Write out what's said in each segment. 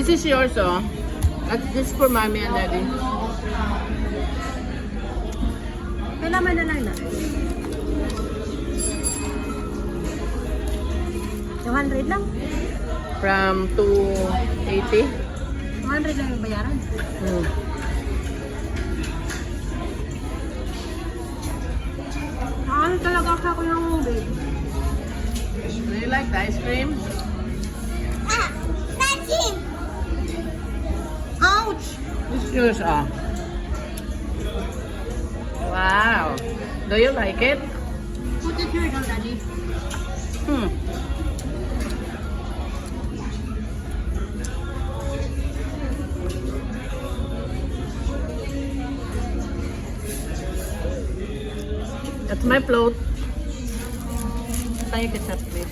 This is yours, oh. This is for mommy and daddy. May laman na lang na. 200 lang. From 280. 200 lang yung bayaran. Hmm. Ano talaga ako ng babe? Do you like the ice cream? That's him! Ouch! This is yours, oh. Wow. Do you like it? Put it here now, Daddy. Hmm. That's my float. Tayo ketchup, please.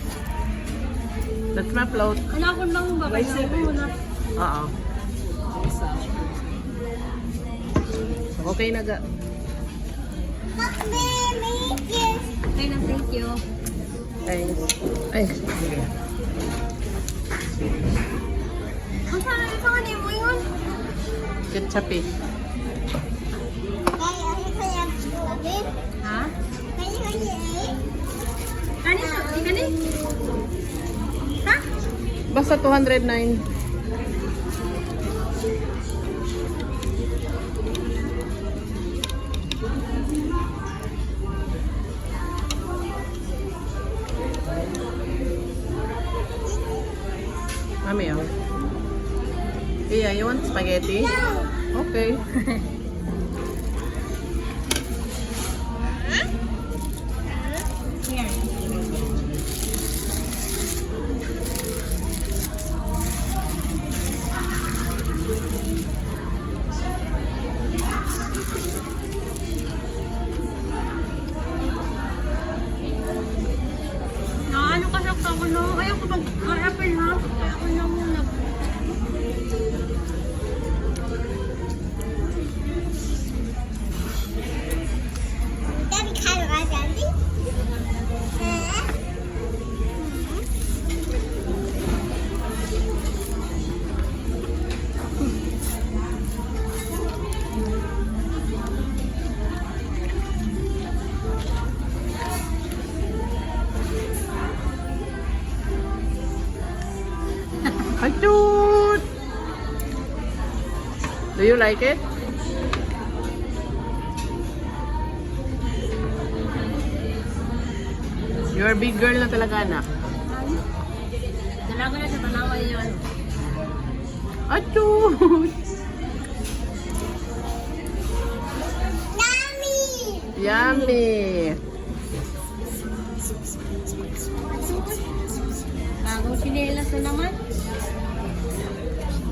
That's my float. Anak ko lang ba? Kaya ako na. Oo. Okay na ga. Okay na, thank you. Thanks. Ay, sige. Ang sana ito nga mo yun? Ketchup eh. Ha? Kani? Kani? Ha? Basta 209. Mami, oh. Yeah, you want spaghetti? Okay. Here. Ano ka sakta ko no? Ayaw ko mag-apple ha? Ayaw ko na muna. Cute! Do you like it? You're a big girl na talaga, anak. Dalaga na sa Palawan yun. Cute! Yummy! Bagong sinelas na naman.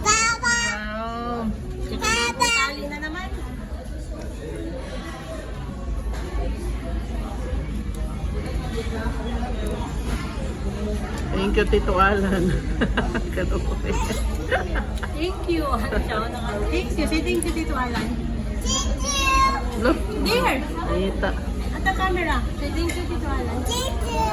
Wow! Tali na naman. Thank you, Tito Alan. Kalukoy. Thank you. Thank you. Say thank you, Tito Alan. Look, There! Tita. At the camera. Say thank you, Tito Alan. Thank you.